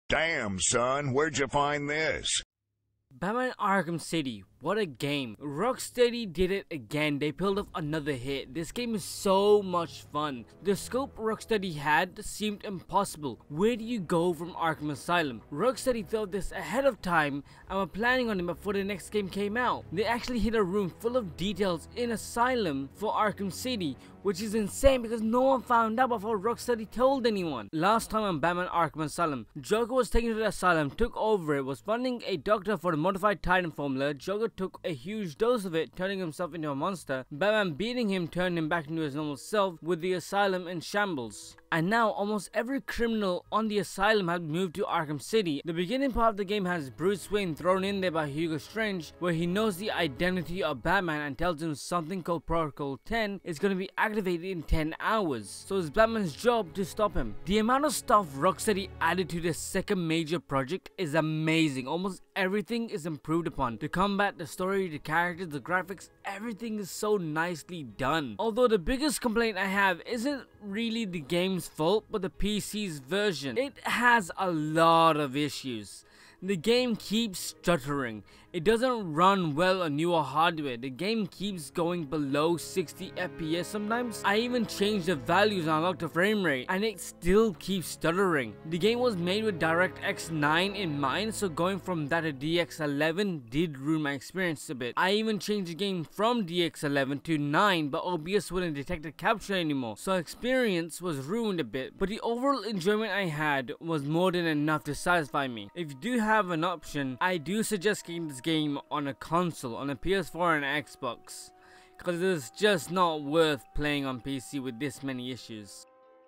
Damn, son, where'd you find this? Batman Arkham City, what a game. Rocksteady did it again. They pulled off another hit. This game is so much fun. The scope Rocksteady had seemed impossible. Where do you go from Arkham Asylum? Rocksteady thought this ahead of time and were planning on it before the next game came out. They actually hid a room full of details in Asylum for Arkham City, which is insane because no one found out before Rocksteady told anyone. Last time on Batman Arkham Asylum, Joker was taken to the asylum, took over it, was funding a doctor for the modified Titan formula. Joker took a huge dose of it, turning himself into a monster. Batman beating him turned him back into his normal self, with the asylum in shambles. And now almost every criminal on the asylum has moved to Arkham City. The beginning part of the game has Bruce Wayne thrown in there by Hugo Strange, where he knows the identity of Batman and tells him something called Protocol 10 is going to be activated in 10 hours. So it's Batman's job to stop him. The amount of stuff Rocksteady added to this second major project is amazing. Almost everything is improved upon. The combat, the story, the characters, the graphics, everything is so nicely done. Although the biggest complaint I have isn't really the game's fault, but the PC's version. It has a lot of issues. The game keeps stuttering. It doesn't run well on newer hardware. The game keeps going below 60 FPS sometimes. I even changed the values and unlocked the frame rate and it still keeps stuttering. The game was made with DirectX 9 in mind, so going from that to DX11 did ruin my experience a bit. I even changed the game from DX11 to 9, but OBS wouldn't detect the capture anymore, so experience was ruined a bit. But the overall enjoyment I had was more than enough to satisfy me. If you do have an option, I do suggest getting this game on a console, on a PS4 and Xbox, because it's just not worth playing on PC with this many issues.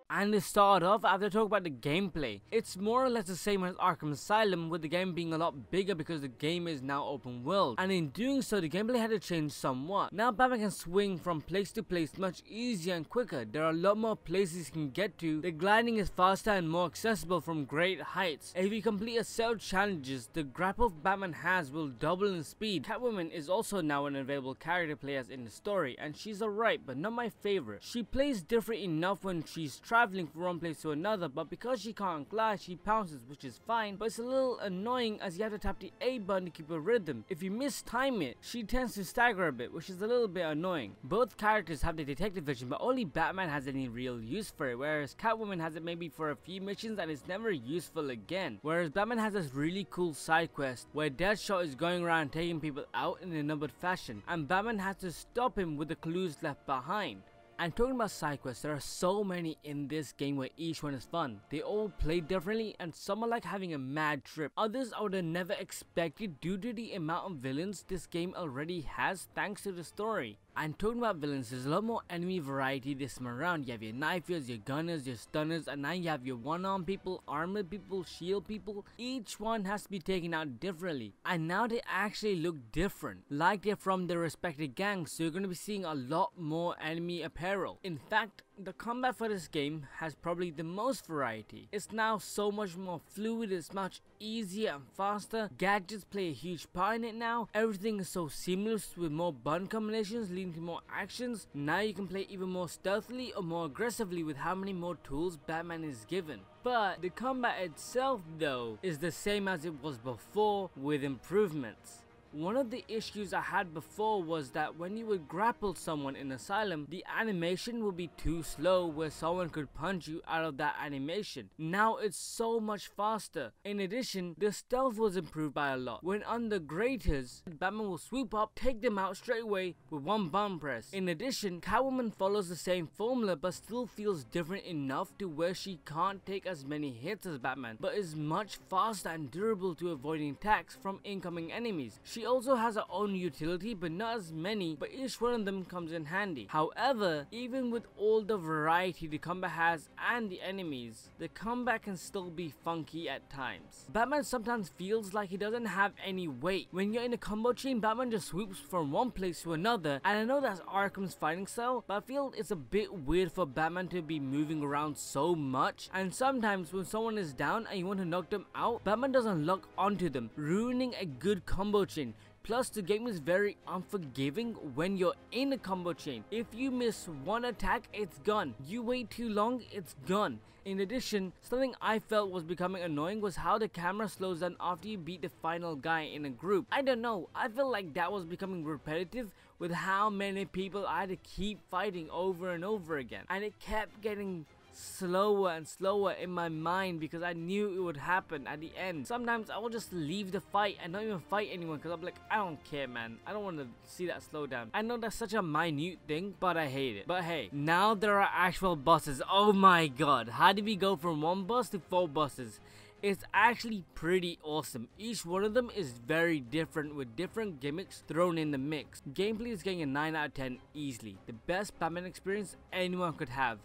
And to start off, I have to talk about the gameplay. It's more or less the same as Arkham Asylum, with the game being a lot bigger because the game is now open world. And in doing so, the gameplay had to change somewhat. Now Batman can swing from place to place much easier and quicker. There are a lot more places you can get to. The gliding is faster and more accessible from great heights. If you complete a set of challenges, the grapple Batman has will double in speed. Catwoman is also now an available character to play as in the story, and she's alright, but not my favorite. She plays different enough when she's traveling from one place to another, but because she can't glide, she pounces, which is fine, but it's a little annoying as you have to tap the A button to keep a rhythm. If you mistime it, she tends to stagger a bit, which is a little bit annoying. Both characters have the detective vision, but only Batman has any real use for it, whereas Catwoman has it maybe for a few missions and it's never useful again. Whereas Batman has this really cool side quest where Deadshot is going around taking people out in a numbered fashion, and Batman has to stop him with the clues left behind. And talking about side quests, there are so many in this game where each one is fun. They all play differently and some are like having a mad trip. Others I would have never expected due to the amount of villains this game already has thanks to the story. And talking about villains, there's a lot more enemy variety this time around. You have your knifers, your gunners, your stunners, and now you have your one-arm people, armored people, shield people. Each one has to be taken out differently. And now they actually look different, like they're from their respective gangs, so you're going to be seeing a lot more enemy apparel. In fact, the combat for this game has probably the most variety. It's now so much more fluid, it's much easier and faster. Gadgets play a huge part in it now. Everything is so seamless with more button combinations leading to more actions. Now you can play even more stealthily or more aggressively with how many more tools Batman is given. But the combat itself though is the same as it was before with improvements. One of the issues I had before was that when you would grapple someone in Asylum, the animation would be too slow where someone could punch you out of that animation. Now it's so much faster. In addition, the stealth was improved by a lot. When under Graters, Batman will swoop up, take them out straight away with one button press. In addition, Catwoman follows the same formula but still feels different enough to where she can't take as many hits as Batman, but is much faster and durable to avoiding attacks from incoming enemies. She also has her own utility, but not as many, but each one of them comes in handy. However, even with all the variety the combat has and the enemies, the combat can still be funky at times. Batman sometimes feels like he doesn't have any weight. When you're in a combo chain, Batman just swoops from one place to another, and I know that's Arkham's fighting style, but I feel it's a bit weird for Batman to be moving around so much, and sometimes when someone is down and you want to knock them out, Batman doesn't lock onto them, ruining a good combo chain. Plus, the game is very unforgiving when you're in a combo chain. If you miss one attack, it's gone. You wait too long, it's gone. In addition, something I felt was becoming annoying was how the camera slows down after you beat the final guy in a group. I don't know, I felt like that was becoming repetitive with how many people I had to keep fighting over and over again. And it kept getting slower and slower in my mind because I knew it would happen at the end. Sometimes I will just leave the fight and not even fight anyone because I'm like, I don't care, man. I don't want to see that slow down. I know that's such a minute thing, but I hate it. But hey, now there are actual bosses. Oh my god, how did we go from 1 boss to 4 bosses? It's actually pretty awesome. Each one of them is very different with different gimmicks thrown in the mix. Gameplay is getting a 9 out of 10 easily. The best Batman experience anyone could have.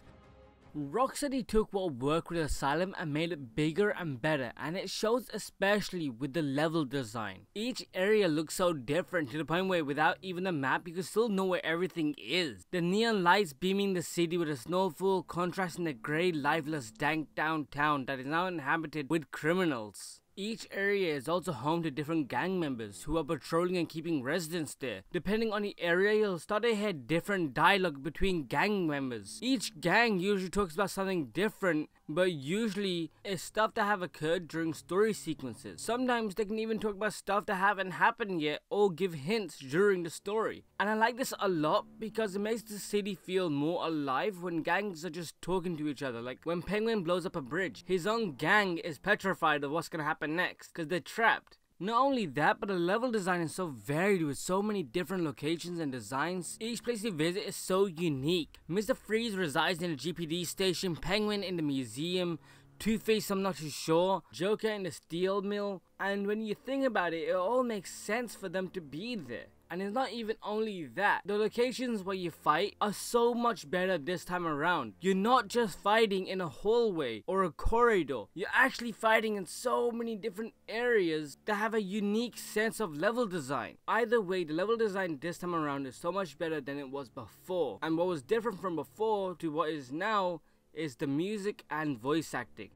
Rocksteady took what worked with Asylum and made it bigger and better, and it shows especially with the level design. Each area looks so different to the point where without even a map you can still know where everything is. The neon lights beaming the city with a snowfall contrasting the grey, lifeless, dank downtown that is now inhabited with criminals. Each area is also home to different gang members who are patrolling and keeping residents there. Depending on the area, you'll start to hear different dialogue between gang members. Each gang usually talks about something different, but usually it's stuff that have occurred during story sequences. Sometimes they can even talk about stuff that haven't happened yet or give hints during the story. And I like this a lot because it makes the city feel more alive when gangs are just talking to each other. Like when Penguin blows up a bridge, his own gang is petrified of what's gonna happen next because they're trapped. Not only that, but the level design is so varied with so many different locations and designs. Each place you visit is so unique. Mr. Freeze resides in a GPD station, Penguin in the museum, Two-Face I'm not too sure, Joker in the steel mill, and when you think about it, it all makes sense for them to be there. And it's not even only that, the locations where you fight are so much better this time around. You're not just fighting in a hallway or a corridor, you're actually fighting in so many different areas that have a unique sense of level design. Either way, the level design this time around is so much better than it was before. And what was different from before to what is now is the music and voice acting.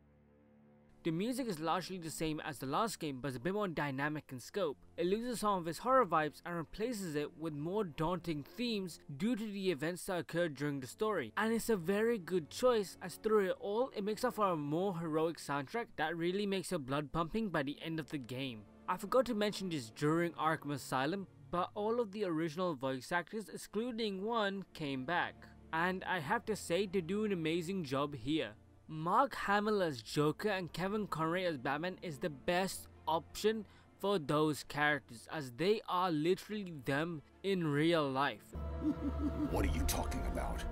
The music is largely the same as the last game, but it's a bit more dynamic in scope. It loses some of its horror vibes and replaces it with more daunting themes due to the events that occurred during the story. And it's a very good choice as through it all, it makes up for a more heroic soundtrack that really makes your blood pumping by the end of the game. I forgot to mention this during Arkham Asylum, but all of the original voice actors, excluding one, came back. And I have to say they do an amazing job here. Mark Hamill as Joker and Kevin Conroy as Batman is the best option for those characters as they are literally them in real life. What are you talking about?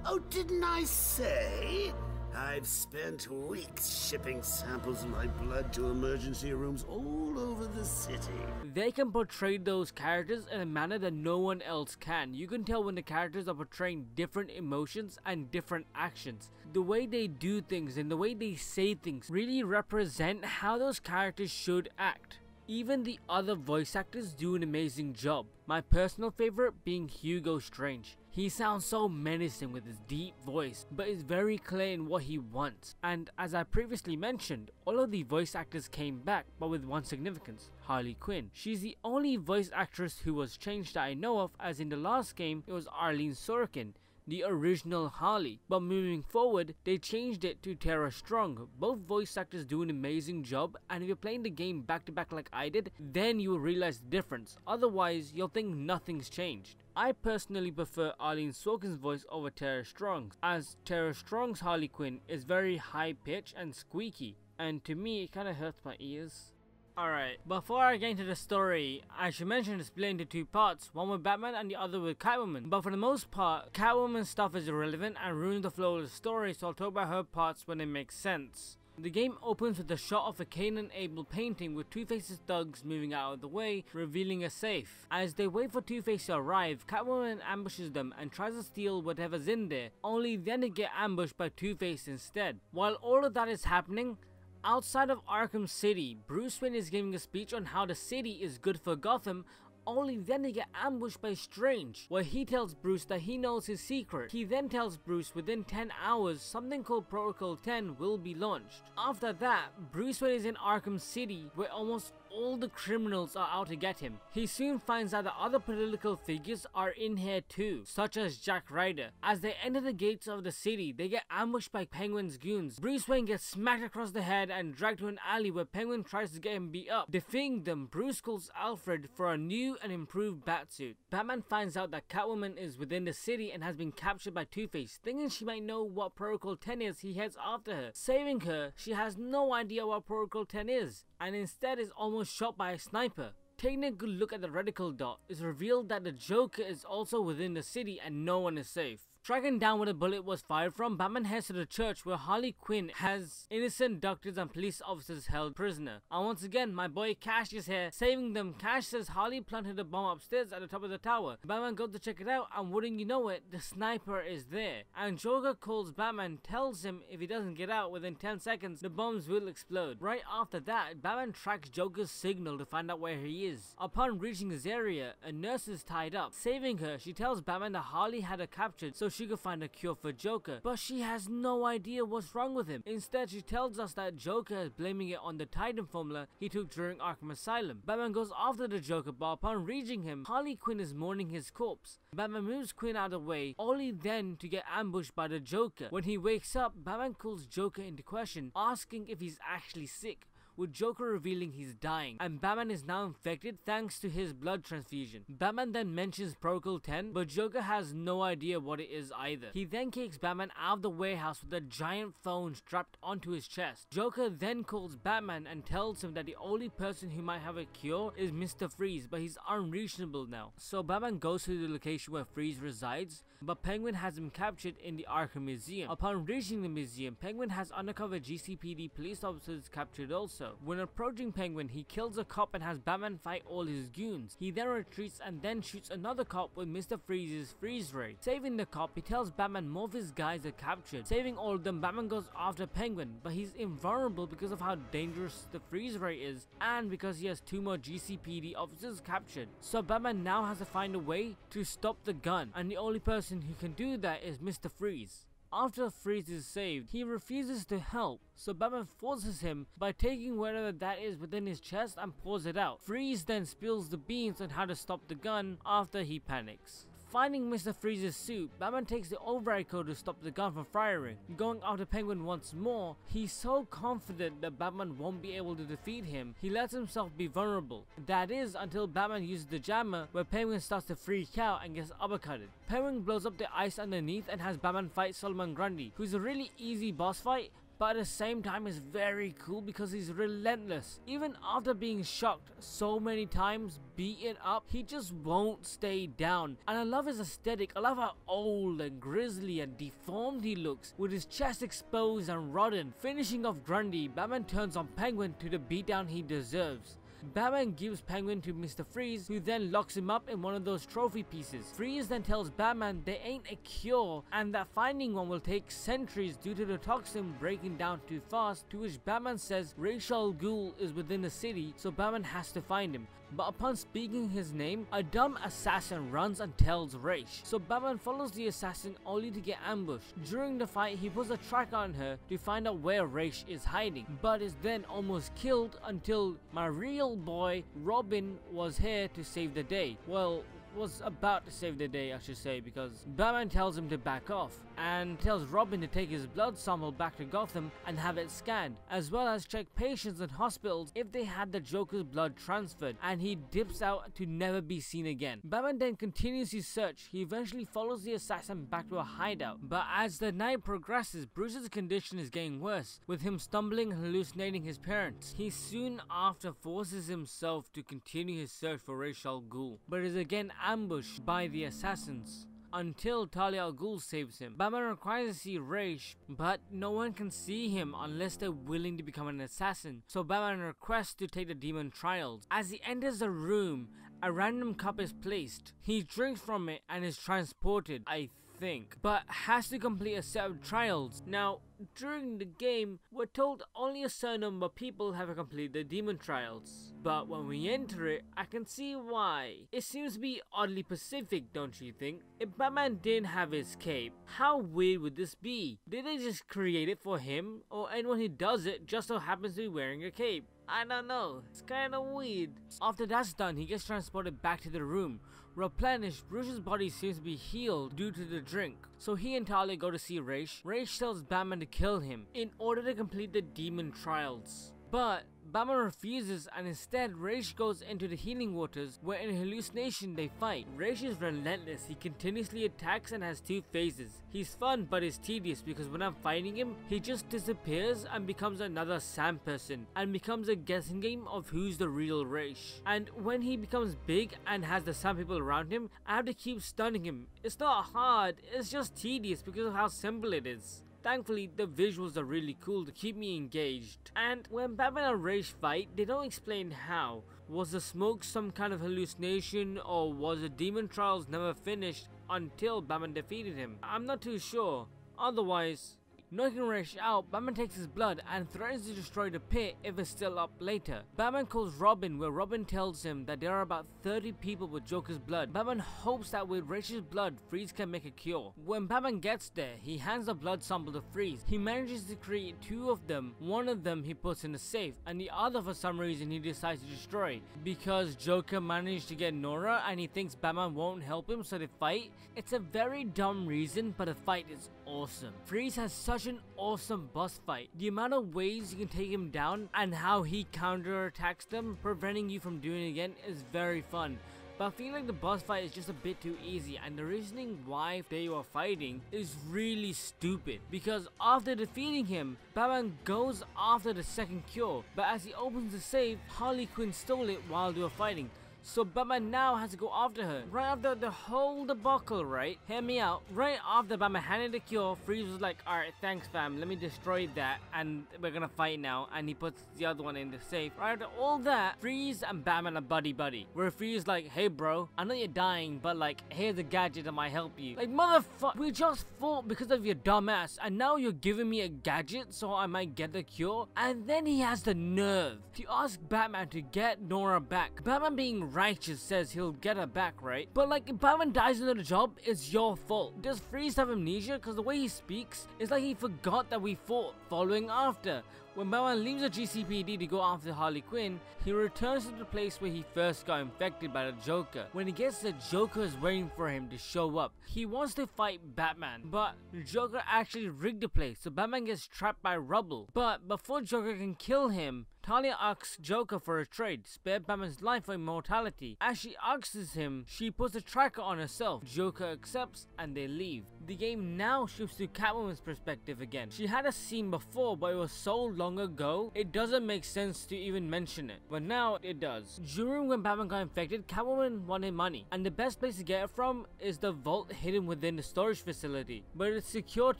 Oh, didn't I say? I've spent weeks shipping samples of my blood to emergency rooms all over the city. They can portray those characters in a manner that no one else can. You can tell when the characters are portraying different emotions and different actions. The way they do things and the way they say things really represent how those characters should act. Even the other voice actors do an amazing job. My personal favorite being Hugo Strange. He sounds so menacing with his deep voice, but is very clear in what he wants. And as I previously mentioned, all of the voice actors came back, but with one significance: Harley Quinn. She's the only voice actress who was changed that I know of, as in the last game it was Arlene Sorkin, the original Harley, but moving forward they changed it to Tara Strong. Both voice actors do an amazing job, and if you're playing the game back to back like I did, then you will realize the difference. Otherwise you'll think nothing's changed. I personally prefer Arlene Sorkin's voice over Tara Strong's, as Tara Strong's Harley Quinn is very high pitched and squeaky, and to me it kinda hurts my ears. Alright, before I get into the story, I should mention it's split into 2 parts, one with Batman and the other with Catwoman. But for the most part, Catwoman's stuff is irrelevant and ruins the flow of the story, so I'll talk about her parts when it makes sense. The game opens with a shot of a Cain and Abel painting with Two-Face's thugs moving out of the way, revealing a safe. As they wait for Two-Face to arrive, Catwoman ambushes them and tries to steal whatever's in there, only then to get ambushed by Two-Face instead. While all of that is happening, outside of Arkham City, Bruce Wayne is giving a speech on how the city is good for Gotham, only then to get ambushed by Strange, where he tells Bruce that he knows his secret. He then tells Bruce within 10 hours something called Protocol 10 will be launched. After that, Bruce Wayne is in Arkham City, where almost all the criminals are out to get him. He soon finds out that other political figures are in here too, such as Jack Ryder. As they enter the gates of the city, they get ambushed by Penguin's goons. Bruce Wayne gets smacked across the head and dragged to an alley where Penguin tries to get him beat up. Defeating them, Bruce calls Alfred for a new and improved batsuit. Batman finds out that Catwoman is within the city and has been captured by Two-Face. Thinking she might know what Protocol 10 is, he heads after her. Saving her, she has no idea what Protocol 10 is, and instead is almost shot by a sniper. Taking a good look at the reticle dot, it's revealed that the Joker is also within the city and no one is safe. Tracking down where the bullet was fired from, Batman heads to the church where Harley Quinn has innocent doctors and police officers held prisoner. And once again, my boy Cash is here, saving them. Cash says Harley planted a bomb upstairs at the top of the tower. Batman goes to check it out, and wouldn't you know it, the sniper is there. And Joker calls Batman, tells him if he doesn't get out within 10 seconds, the bombs will explode. Right after that, Batman tracks Joker's signal to find out where he is. Upon reaching his area, a nurse is tied up. Saving her, she tells Batman that Harley had her captured so she could find a cure for Joker, but she has no idea what's wrong with him. Instead, she tells us that Joker is blaming it on the Titan formula he took during Arkham Asylum. Batman goes after the Joker, but upon reaching him, Harley Quinn is mourning his corpse. Batman moves Quinn out of the way, only then to get ambushed by the Joker. When he wakes up, Batman calls Joker into question, asking if he's actually sick, with Joker revealing he's dying, and Batman is now infected thanks to his blood transfusion. Batman then mentions Protocol 10, but Joker has no idea what it is either. He then kicks Batman out of the warehouse with a giant phone strapped onto his chest. Joker then calls Batman and tells him that the only person who might have a cure is Mr. Freeze, but he's unreachable now. So Batman goes to the location where Freeze resides, but Penguin has him captured in the Arkham Museum. Upon reaching the museum, Penguin has undercover GCPD police officers captured also. When approaching Penguin, he kills a cop and has Batman fight all his goons. He then retreats and then shoots another cop with Mr. Freeze's freeze ray. Saving the cop, he tells Batman more of his guys are captured. Saving all of them, Batman goes after Penguin, but he's invulnerable because of how dangerous the freeze ray is and because he has 2 more GCPD officers captured. So Batman now has to find a way to stop the gun, and the only person who can do that is Mr. Freeze. After Freeze is saved, he refuses to help, so Batman forces him by taking whatever that is within his chest and pours it out. Freeze then spills the beans on how to stop the gun after he panics. Finding Mr. Freeze's suit, Batman takes the override code to stop the gun from firing. Going after Penguin once more, he's so confident that Batman won't be able to defeat him, he lets himself be vulnerable. That is until Batman uses the jammer, where Penguin starts to freak out and gets uppercutted. Penguin blows up the ice underneath and has Batman fight Solomon Grundy, who's a really easy boss fight, but at the same time is very cool because he's relentless. Even after being shocked so many times, beaten up, he just won't stay down. And I love his aesthetic. I love how old and grisly and deformed he looks, with his chest exposed and rotten. Finishing off Grundy, Batman turns on Penguin to the beatdown he deserves. Batman gives Penguin to Mr. Freeze, who then locks him up in one of those trophy pieces. Freeze then tells Batman there ain't a cure and that finding one will take centuries due to the toxin breaking down too fast, to which Batman says Ra's al Ghul is within the city, so Batman has to find him. But upon speaking his name, a dumb assassin runs and tells Ra's. So Batman follows the assassin only to get ambushed. During the fight, he puts a tracker on her to find out where Ra's is hiding, but is then almost killed until my real boy Robin was here to save the day. Well, was about to save the day, I should say, because Batman tells him to back off and tells Robin to take his blood sample back to Gotham and have it scanned, as well as check patients in hospitals if they had the Joker's blood transferred, and he dips out to never be seen again. Batman then continues his search. He eventually follows the assassin back to a hideout, but as the night progresses, Bruce's condition is getting worse, with him stumbling and hallucinating his parents. He soon after forces himself to continue his search for Ra's al Ghul, but is again ambushed by the assassins until Talia al Ghul saves him. Batman requires to see Ra's, but no one can see him unless they're willing to become an assassin, so Batman requests to take the demon trials. As he enters the room, a random cup is placed. He drinks from it and is transported, I think, but has to complete a set of trials. Now, during the game, we're told only a certain number of people have completed the demon trials, but when we enter it, I can see why. It seems to be oddly specific, don't you think? If Batman didn't have his cape, how weird would this be? Did they just create it for him, or anyone who does it just so happens to be wearing a cape? I don't know, it's kinda weird. After that's done, he gets transported back to the room. Replenished, Bruce's body seems to be healed due to the drink. So he and Talia go to see Raish. Raish tells Batman to kill him in order to complete the demon trials. But Batman refuses, and instead Raish goes into the healing waters, where in a hallucination they fight. Raish is relentless. He continuously attacks and has two phases. He's fun but is tedious because when I'm fighting him, he just disappears and becomes another Sam person and becomes a guessing game of who's the real Raish. And when he becomes big and has the Sam people around him, I have to keep stunning him. It's not hard, it's just tedious because of how simple it is. Thankfully, the visuals are really cool to keep me engaged. And when Batman and Raish fight, they don't explain how. Was the smoke some kind of hallucination, or was the demon trials never finished until Batman defeated him? I'm not too sure. Otherwise, knocking Raish out, Batman takes his blood and threatens to destroy the pit if it's still up later. Batman calls Robin, where Robin tells him that there are about 30 people with Joker's blood. Batman hopes that with Raish's blood, Freeze can make a cure. When Batman gets there, he hands a blood sample to Freeze. He manages to create two of them. One of them he puts in a safe, and the other for some reason he decides to destroy. Because Joker managed to get Nora and he thinks Batman won't help him, so they fight. It's a very dumb reason, but the fight is awesome. Freeze has such an awesome boss fight. The amount of ways you can take him down and how he counterattacks them, preventing you from doing it again, is very fun. But I feel like the boss fight is just a bit too easy, and the reasoning why they were fighting is really stupid. Because after defeating him, Batman goes after the second cure, but as he opens the safe, Harley Quinn stole it while they were fighting. So Batman now has to go after her. Right after the whole debacle, right? Hear me out. Right after Batman handed the cure, Freeze was like, alright, thanks fam, let me destroy that and we're gonna fight now. And he puts the other one in the safe. Right after all that, Freeze and Batman are buddy-buddy. Where Freeze is like, hey bro, I know you're dying, but like, here's a gadget that might help you. Like, motherfucker, we just fought because of your dumbass, and now you're giving me a gadget so I might get the cure? And then he has the nerve to ask Batman to get Nora back. Batman being righteous says he'll get her back, right? But like, if Batman dies under the job, it's your fault. Does Freeze have amnesia? Because the way he speaks, it's like he forgot that we fought following after. When Batman leaves the GCPD to go after Harley Quinn, he returns to the place where he first got infected by the Joker. When he gets there, Joker is waiting for him to show up. He wants to fight Batman, but the Joker actually rigged the place, so Batman gets trapped by rubble. But before Joker can kill him, Talia asks Joker for a trade, spare Batman's life for immortality. As she asks him, she puts a tracker on herself. Joker accepts and they leave. The game now shifts to Catwoman's perspective again. She had a scene before, but it was so long ago, it doesn't make sense to even mention it. But now it does. During when Batman got infected, Catwoman wanted money, and the best place to get it from is the vault hidden within the storage facility. But it's secured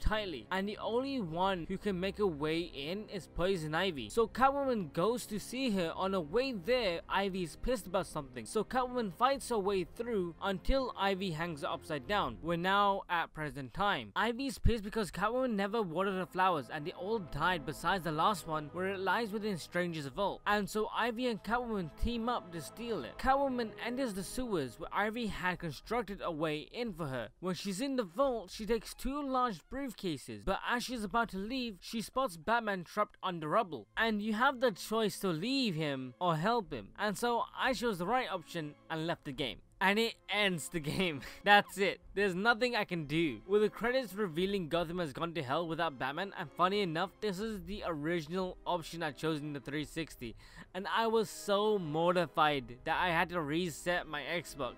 tightly, and the only one who can make a way in is Poison Ivy. So Catwoman goes to see her. On the way there, Ivy is pissed about something, so Catwoman fights her way through until Ivy hangs her upside down. We're now at present time. Ivy's pissed because Catwoman never watered her flowers and they all died besides the last one where it lies within Stranger's vault, and so Ivy and Catwoman team up to steal it. Catwoman enters the sewers where Ivy had constructed a way in for her. When she's in the vault, she takes two large briefcases, but as she's about to leave, she spots Batman trapped under rubble, and you have the choice to leave him or help him, and so I chose the right option and left the game. And it ends the game. That's it. There's nothing I can do. With the credits revealing Gotham has gone to hell without Batman, and funny enough, this is the original option I chose in the 360. And I was so mortified that I had to reset my Xbox.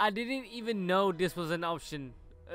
I didn't even know this was an option.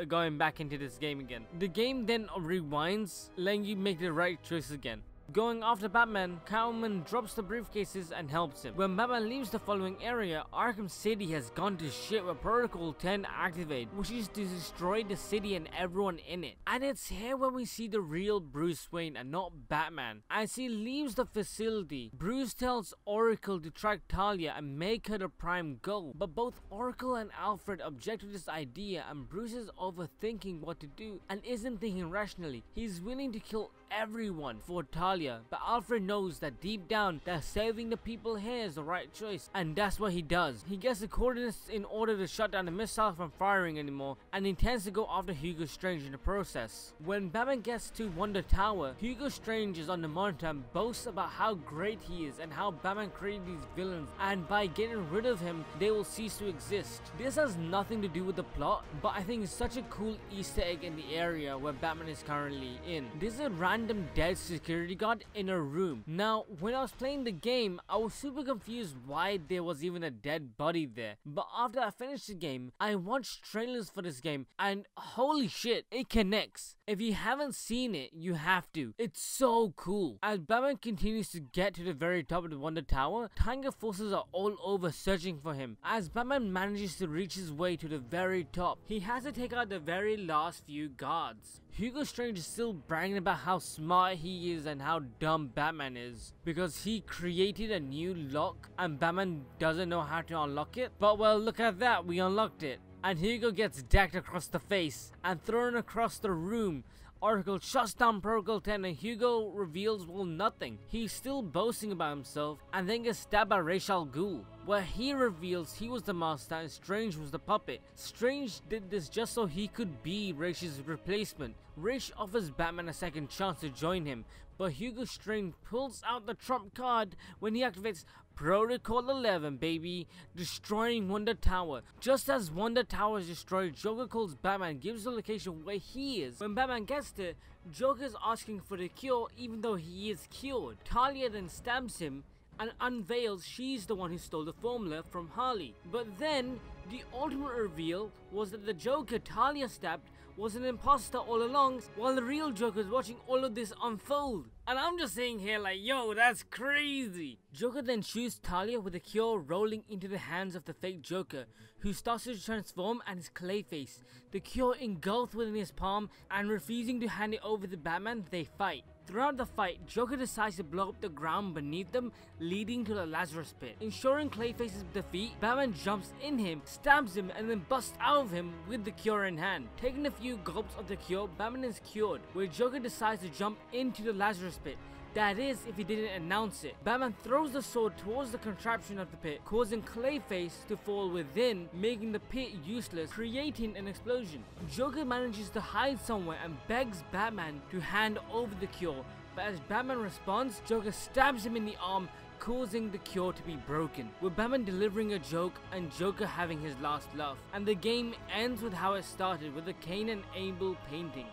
Going back into this game again. The game then rewinds, letting you make the right choice again. Going after Batman, Catwoman drops the briefcases and helps him. When Batman leaves the following area, Arkham City has gone to shit with Protocol 10 activated, which is to destroy the city and everyone in it. And it's here when we see the real Bruce Wayne and not Batman. As he leaves the facility, Bruce tells Oracle to track Talia and make her the prime goal. But both Oracle and Alfred object to this idea, and Bruce is overthinking what to do and isn't thinking rationally. He's willing to kill everyone for Talia, but Alfred knows that deep down that saving the people here is the right choice, and that's what he does. He gets the coordinates in order to shut down the missile from firing anymore, and intends to go after Hugo Strange in the process. When Batman gets to Wonder Tower, Hugo Strange is on the monitor and boasts about how great he is and how Batman created these villains, and by getting rid of him they will cease to exist. This has nothing to do with the plot, but I think it's such a cool Easter egg in the area where Batman is currently in. There's a random dead security guard in a room. Now, when I was playing the game, I was super confused why there was even a dead body there. But after I finished the game, I watched trailers for this game, and holy shit, it connects. If you haven't seen it, you have to. It's so cool. As Batman continues to get to the very top of the Wonder Tower, Tiger forces are all over searching for him. As Batman manages to reach his way to the very top, he has to take out the very last few guards. Hugo Strange is still bragging about how smart he is and how dumb Batman is, because he created a new lock and Batman doesn't know how to unlock it. But well, look at that, we unlocked it. And Hugo gets decked across the face and thrown across the room. Oracle shuts down Protocol 10 and Hugo reveals, well, nothing. He's still boasting about himself and then gets stabbed by Ra's al Ghul, where he reveals he was the master and Strange was the puppet. Strange did this just so he could be Ra's replacement. Ra's offers Batman a second chance to join him, but Hugo Strange pulls out the trump card when he activates Protocol 11, baby, destroying Wonder Tower. Just as Wonder Tower is destroyed, Joker calls Batman, gives the location where he is. When Batman gets there, Joker is asking for the cure even though he is cured. Talia then stabs him and unveils she's the one who stole the formula from Harley. But then, the ultimate reveal was that the Joker Talia stabbed was an imposter all along, while the real Joker is watching all of this unfold. And I'm just saying here like, yo, that's crazy. Joker then shoots Talia with the cure rolling into the hands of the fake Joker, who starts to transform and is Clayface. The cure engulfed within his palm, and refusing to hand it over to Batman, they fight. Throughout the fight, Joker decides to blow up the ground beneath them, leading to the Lazarus Pit. Ensuring Clayface's defeat, Batman jumps in him, stabs him, and then busts out of him with the cure in hand. Taking a few gulps of the cure, Batman is cured, where Joker decides to jump into the Lazarus Pit. That is, if he didn't announce it. Batman throws the sword towards the contraption of the pit, causing Clayface to fall within, making the pit useless, creating an explosion. Joker manages to hide somewhere and begs Batman to hand over the cure, but as Batman responds, Joker stabs him in the arm, causing the cure to be broken, with Batman delivering a joke and Joker having his last laugh. And the game ends with how it started, with a Cain and Abel painting.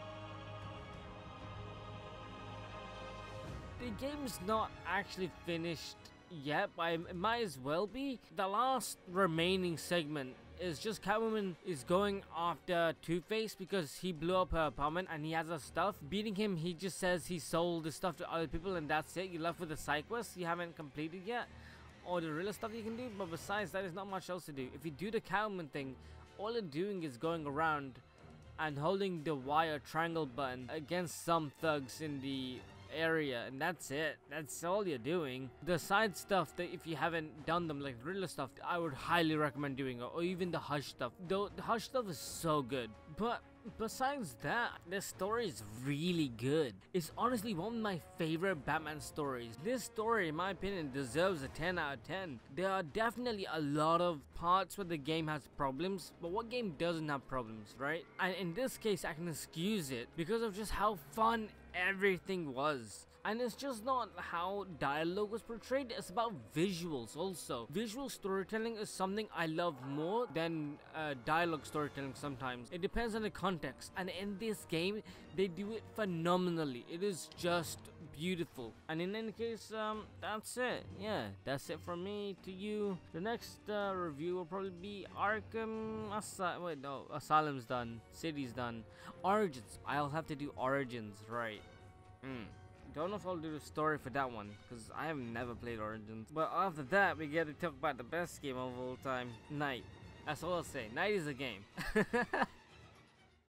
The game's not actually finished yet, but it might as well be. The last remaining segment is just Catwoman is going after Two-Face because he blew up her apartment and he has her stuff. Beating him, he just says he sold the stuff to other people and that's it. You're left with the side quest you haven't completed yet, or the real stuff you can do, but besides that, there's not much else to do. If you do the Catwoman thing, all you're doing is going around and holding the wire triangle button against some thugs in the area, and that's it. That's all you're doing. The side stuff that if you haven't done them, like Riddler stuff, I would highly recommend doing, or even the Hush stuff. Though the Hush stuff is so good, but besides that, the story is really good. It's honestly one of my favorite Batman stories. This story, in my opinion, deserves a 10 out of 10. There are definitely a lot of parts where the game has problems, but what game doesn't have problems, right? And in this case, I can excuse it because of just how fun everything was. And it's just not how dialogue was portrayed, it's about visuals also. Visual storytelling is something I love more than dialogue storytelling sometimes. It depends on the context, and in this game they do it phenomenally. It is just beautiful. And in any case, that's it. Yeah, that's it from me to you. The next review will probably be Arkham Asylum's done, City's done, Origins. I'll have to do Origins, right? Don't know if I'll do the story for that one, because I have never played Origins. But after that, we get to talk about the best game of all time, Night. That's all I'll say. Night is a game.